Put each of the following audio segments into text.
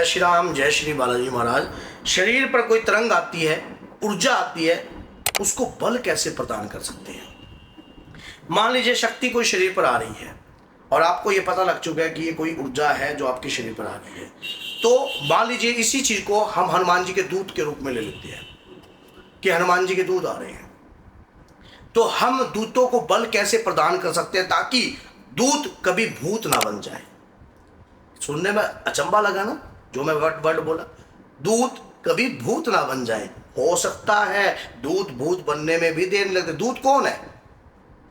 जय श्री राम, जय श्री बालाजी महाराज। शरीर पर कोई तरंग आती है, ऊर्जा आती है, उसको बल कैसे प्रदान कर सकते हैं? मान लीजिए शक्ति कोई शरीर पर आ रही है और आपको ये पता लग चुका है कि ये कोई ऊर्जा है जो आपके शरीर पर आ रही है, तो मान लीजिए इसी चीज को हम हनुमान जी के दूत के रूप में ले लेते हैं कि हनुमान जी के दूत आ रहे हैं। तो हम दूतों को बल कैसे प्रदान कर सकते हैं ताकि दूत कभी भूत ना बन जाए? सुनने में अचंबा लगा ना जो मैं वर्ड बोला, दूत कभी भूत ना बन जाए। हो सकता है दूत भूत बनने में भी देर नहीं लगती। दूत कौन है?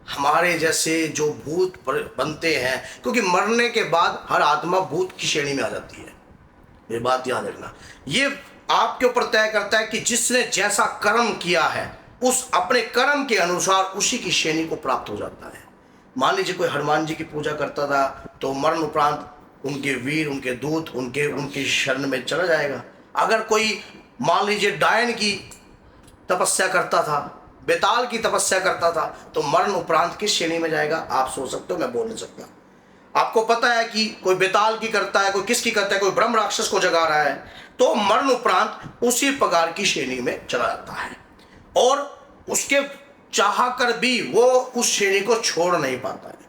हमारे जैसे जो भूत बनते हैं, क्योंकि मरने के बाद हर आत्मा भूत की श्रेणी में आ जाती है। ये बात याद रखना। ये आपके ऊपर तय करता है कि जिसने जैसा कर्म किया है उस अपने कर्म के अनुसार उसी की श्रेणी को प्राप्त हो जाता है। मान लीजिए कोई हनुमान जी की पूजा करता था तो मरण उपरांत उनके वीर, उनके दूत उनकी शरण में चला जाएगा। अगर कोई मान लीजिए डायन की तपस्या करता था, बेताल की तपस्या करता था, तो मरण उपरांत किस श्रेणी में जाएगा? आप सोच सकते हो, मैं बोल नहीं सकता। आपको पता है कि कोई बेताल की करता है, कोई किसकी करता है, कोई ब्रह्म राक्षस को जगा रहा है, तो मरण उपरांत उसी प्रकार की श्रेणी में चला जाता है और उसके चाह कर भी वो उस श्रेणी को छोड़ नहीं पाता है।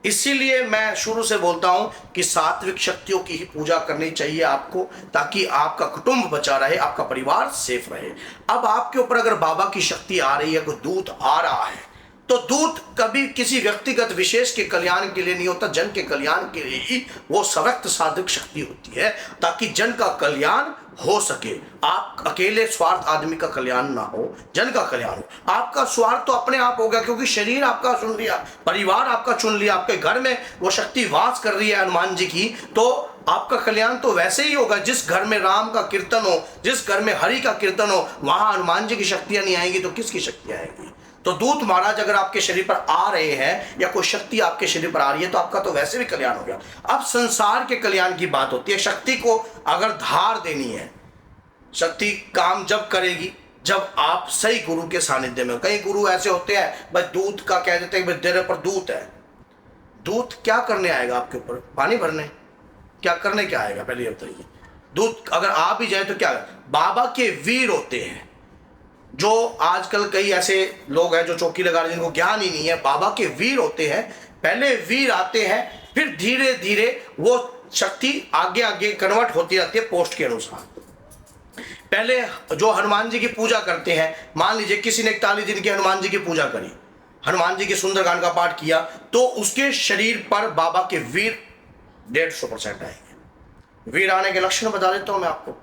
इसीलिए मैं शुरू से बोलता हूं कि सात्विक शक्तियों की ही पूजा करनी चाहिए आपको, ताकि आपका कुटुंब बचा रहे, आपका परिवार सेफ रहे। अब आपके ऊपर अगर बाबा की शक्ति आ रही है, कोई दूत आ रहा है, तो दूत कभी किसी व्यक्तिगत विशेष के कल्याण के लिए नहीं होता, जन के कल्याण के लिए ही वो सशक्त साधक शक्ति होती है, ताकि जन का कल्याण हो सके। आप अकेले स्वार्थ आदमी का कल्याण ना हो, जन का कल्याण हो। आपका स्वार्थ तो अपने आप होगा, क्योंकि शरीर आपका चुन लिया, परिवार आपका चुन लिया, आपके घर में वो शक्ति वास कर रही है हनुमान जी की, तो आपका कल्याण तो वैसे ही होगा। जिस घर में राम का कीर्तन हो, जिस घर में हरि का कीर्तन हो, वहां हनुमान जी की शक्तियां नहीं आएंगी तो किसकी शक्ति आएगी? तो दूत महाराज अगर आपके शरीर पर आ रहे हैं या कोई शक्ति आपके शरीर पर आ रही है तो आपका तो वैसे भी कल्याण हो गया। अब संसार के कल्याण की बात होती है। शक्ति को अगर धार देनी है, शक्ति काम जब करेगी जब आप सही गुरु के सानिध्य में हो। कई गुरु ऐसे होते हैं भाई दूत का कह देते हैं तेरे पर दूत है। दूत क्या करने आएगा आपके ऊपर? पानी भरने? क्या करने क्या आएगा पहले ये बताइए। दूत अगर आ भी जाए तो क्या? बाबा के वीर होते हैं। जो आजकल कई ऐसे लोग हैं जो चौकी लगा रहे हैं, जिनको ज्ञान ही नहीं है, बाबा के वीर होते हैं। पहले वीर आते हैं, फिर धीरे धीरे वो शक्ति आगे आगे कन्वर्ट होती रहती है पोस्ट के अनुसार। पहले जो हनुमान जी की पूजा करते हैं, मान लीजिए किसी ने 41 दिन की हनुमान जी की पूजा करी, हनुमान जी के सुंदरकांड का पाठ किया, तो उसके शरीर पर बाबा के वीर 150% आएंगे। वीर आने के लक्षण बता देता हूं मैं आपको,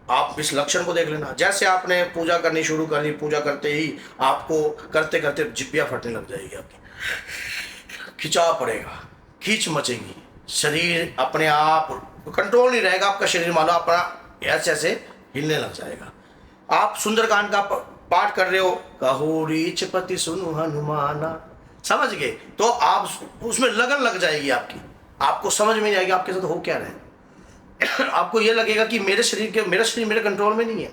आप इस लक्षण को देख लेना। जैसे आपने पूजा करनी शुरू कर दी, पूजा करते ही आपको करते करते जिब्बिया फटने लग जाएगी, आपकी खिंचाव पड़ेगा, खींच मचेगी, शरीर अपने आप कंट्रोल नहीं रहेगा आपका शरीर, मानो अपना ऐसे ऐसे हिलने लग जाएगा। आप सुंदरकांड का पाठ कर रहे हो, कहो रीच पति सुनु हनुमाना, समझ गए? तो आप उसमें लगन लग जाएगी आपकी, आपको समझ में नहीं आएगी आपके साथ हो क्या रहे। आपको ये लगेगा कि मेरा शरीर मेरे कंट्रोल में नहीं है।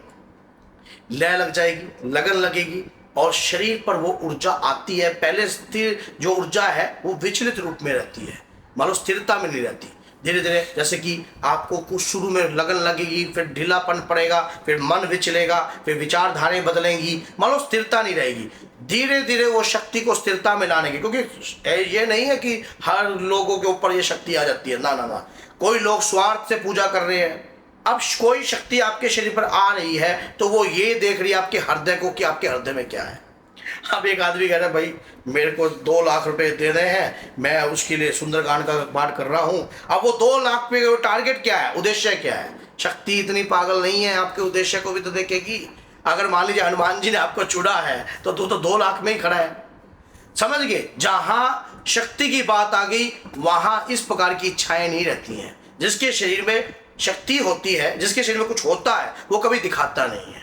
लय लग जाएगी, लगन लगेगी और शरीर पर वो ऊर्जा आती है। पहले स्थिर जो ऊर्जा है वो विचलित रूप में रहती है, मान लो स्थिरता में नहीं रहती। धीरे धीरे जैसे कि आपको कुछ शुरू में लगन लगेगी, फिर ढीलापन पड़ेगा, फिर मन विचलेगा, फिर विचारधाराएं बदलेंगी, मान लो स्थिरता नहीं रहेगी। धीरे धीरे वो शक्ति को स्थिरता में लाने की, क्योंकि ये नहीं है कि हर लोगों के ऊपर ये शक्ति आ जाती है, ना ना ना। कोई लोग स्वार्थ से पूजा कर रहे हैं। अब कोई शक्ति आपके शरीर पर आ रही है तो वो ये देख रही है आपके हृदय को कि आपके हृदय में क्या है। अब एक आदमी कह रहा है भाई मेरे को 2 लाख रुपए दे रहे हैं, मैं उसके लिए सुंदरकांड का पाठ कर रहा हूं। अब वो 2 लाख पे टारगेट क्या है, उद्देश्य क्या है? शक्ति इतनी पागल नहीं है, आपके उद्देश्य को भी तो देखेगी। अगर मान लीजिए हनुमान जी ने आपको चुना है तो 2 लाख में ही खड़ा है, समझ गए? जहां शक्ति की बात आ गई वहां इस प्रकार की इच्छाएं नहीं रहती हैं। जिसके शरीर में शक्ति होती है, जिसके शरीर में कुछ होता है, वो कभी दिखाता नहीं है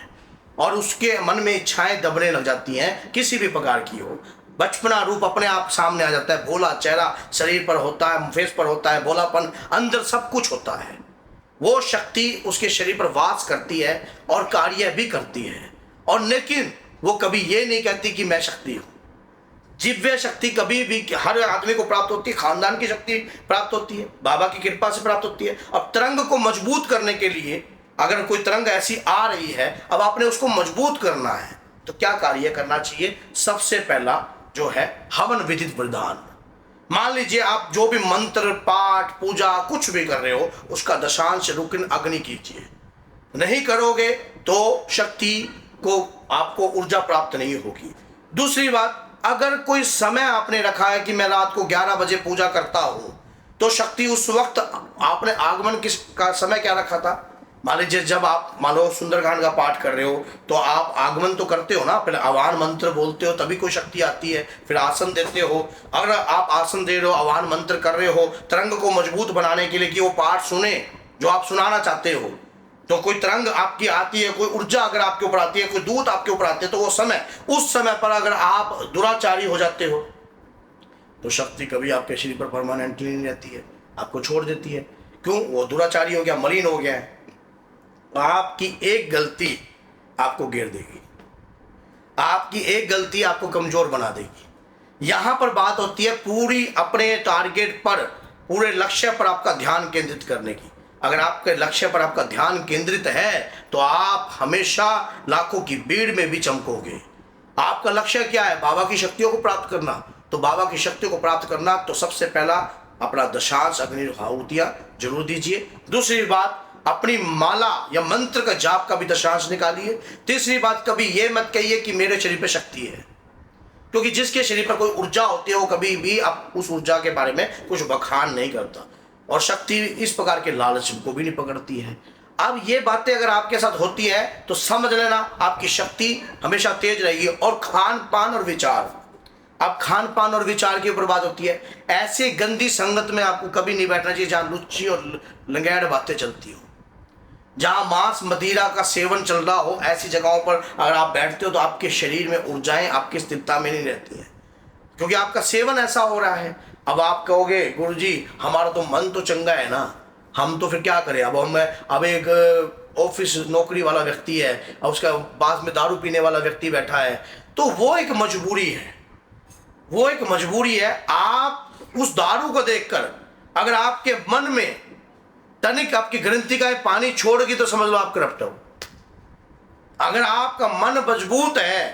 और उसके मन में इच्छाएं दबने लग जाती हैं, किसी भी प्रकार की हो। बचपना रूप अपने आप सामने आ जाता है, भोला चेहरा शरीर पर होता है, फेस पर होता है, भोलापन अंदर सब कुछ होता है। वो शक्ति उसके शरीर पर वास करती है और कार्य भी करती है, और लेकिन वो कभी ये नहीं कहती कि मैं शक्ति हूं। दिव्य शक्ति कभी भी हर आदमी को प्राप्त होती है, खानदान की शक्ति प्राप्त होती है, बाबा की कृपा से प्राप्त होती है। अब तरंग को मजबूत करने के लिए अगर कोई तरंग ऐसी आ रही है, अब आपने उसको मजबूत करना है, तो क्या कार्य करना चाहिए? सबसे पहला जो है हवन विधित विधान। मान लीजिए आप जो भी मंत्र पाठ पूजा कुछ भी कर रहे हो, उसका दशांश रुकिन अग्नि कीजिए। नहीं करोगे तो शक्ति को आपको ऊर्जा प्राप्त नहीं होगी। दूसरी बात, अगर कोई समय आपने रखा है कि मैं रात को 11 बजे पूजा करता हूं, तो शक्ति उस वक्त आपने आगमन किस का समय क्या रखा था? मान लीजिए जब आप मान लो सुंदरकांड का पाठ कर रहे हो, तो आप आगमन तो करते हो ना, पहले आह्वान मंत्र बोलते हो तभी कोई शक्ति आती है, फिर आसन देते हो। अगर आप आसन दे रहे हो, आह्वान मंत्र कर रहे हो तरंग को मजबूत बनाने के लिए कि वो पाठ सुने जो आप सुनाना चाहते हो, तो कोई तरंग आपकी आती है, कोई ऊर्जा अगर आपके ऊपर आती है, कोई दूत आपके ऊपर आते हैं, तो वो समय उस समय पर अगर आप दुराचारी हो जाते हो तो शक्ति कभी आपके शरीर पर परमानेंटली नहीं रहती है, आपको छोड़ देती है। क्यों? वो दुराचारी हो गया, मलिन हो गया है। आपकी एक गलती आपको गिर देगी, आपकी एक गलती आपको कमजोर बना देगी। यहां पर बात होती है पूरी अपने टारगेट पर, पूरे लक्ष्य पर आपका ध्यान केंद्रित करने की। अगर आपके लक्ष्य पर आपका ध्यान केंद्रित है तो आप हमेशा लाखों की भीड़ में भी चमकोगे। आपका लक्ष्य क्या है? बाबा की शक्तियों को प्राप्त करना। तो बाबा की शक्तियों को प्राप्त करना तो सबसे पहला अपना दशांश अग्नि आहुतियां जरूर दीजिए। दूसरी बात, अपनी माला या मंत्र का जाप का भी दशांश निकालिए। तीसरी बात, कभी ये मत कहिए कि मेरे शरीर पे शक्ति है, क्योंकि जिसके शरीर पर कोई ऊर्जा होती है वो कभी भी आप उस ऊर्जा के बारे में कुछ बखान नहीं करता, और शक्ति इस प्रकार के लालच को भी नहीं पकड़ती है। अब ये बातें अगर आपके साथ होती है तो समझ लेना आपकी शक्ति हमेशा तेज रहेगी। और खान पान और विचार, अब खान पान और विचार की ऊपर बात होती है। ऐसे गंदी संगत में आपको कभी नहीं बैठना चाहिए जहां लुच्ची और लंगैड़ बातें चलती हो, जहां मांस मदिरा का सेवन चल रहा हो। ऐसी जगहों पर अगर आप बैठते हो तो आपके शरीर में ऊर्जाएं आपकी स्थिरता में नहीं रहती है, क्योंकि आपका सेवन ऐसा हो रहा है। अब आप कहोगे गुरुजी हमारा तो मन तो चंगा है ना, हम तो फिर क्या करें? अब एक ऑफिस नौकरी वाला व्यक्ति है और उसका पास में दारू पीने वाला व्यक्ति बैठा है, तो वो एक मजबूरी है, वो एक मजबूरी है। आप उस दारू को देखकर अगर आपके मन में तनिक आपकी ग्रंथि का पानी छोड़गी तो समझ लो आप करप्ट हो। अगर आपका मन मजबूत है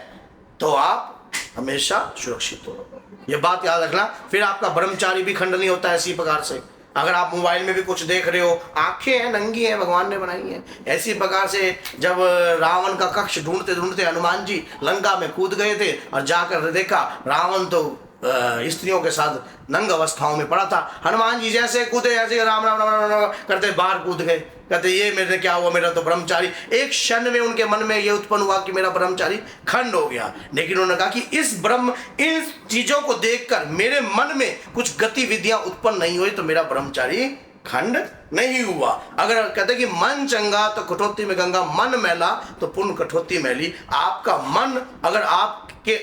तो आप हमेशा सुरक्षित हो, ये बात याद रखना। फिर आपका ब्रह्मचारी भी खंड नहीं होता है इसी प्रकार से। अगर आप मोबाइल में भी कुछ देख रहे हो, आंखें हैं नंगी हैं, भगवान ने बनाई हैं, ऐसी प्रकार से जब रावण का कक्ष ढूंढते ढूंढते हनुमान जी लंका में कूद गए थे और जाकर देखा रावण तो स्त्रियों के साथ नंग अवस्थाओं में पड़ा था। हनुमान जी जैसे कूदे ऐसे राम राम राम राम राम करते बाहर कूद गए, कहते ये मेरे क्या हुआ, मेरा तो ब्रह्मचारी। एक क्षण में उनके मन में ये उत्पन्न हुआ कि मेरा ब्रह्मचारी खंड हो गया। लेकिन उन्होंने कहा कि इन चीजों को देखकर मेरे मन में कुछ गतिविधियां उत्पन्न नहीं हुई तो मेरा ब्रह्मचारी खंड नहीं हुआ। अगर कहते कि मन चंगा तो कठौती में गंगा, मन मैला तो पुण्य कठौती मैली। आपका मन अगर आपके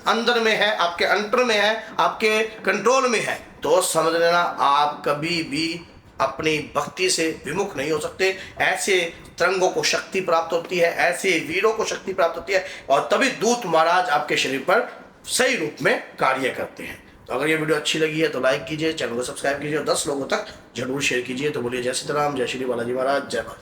अंदर में है, आपके अंतर में है, आपके कंट्रोल में है, तो समझ लेना आप कभी भी अपनी भक्ति से विमुख नहीं हो सकते। ऐसे तरंगों को शक्ति प्राप्त होती है, ऐसे वीरों को शक्ति प्राप्त होती है, और तभी दूत महाराज आपके शरीर पर सही रूप में कार्य करते हैं। तो अगर ये वीडियो अच्छी लगी है तो लाइक कीजिए, चैनल को सब्सक्राइब कीजिए और 10 लोगों तक जरूर शेयर कीजिए। तो बोलिए जय सीताराम, जय श्री बालाजी महाराज, जय माता।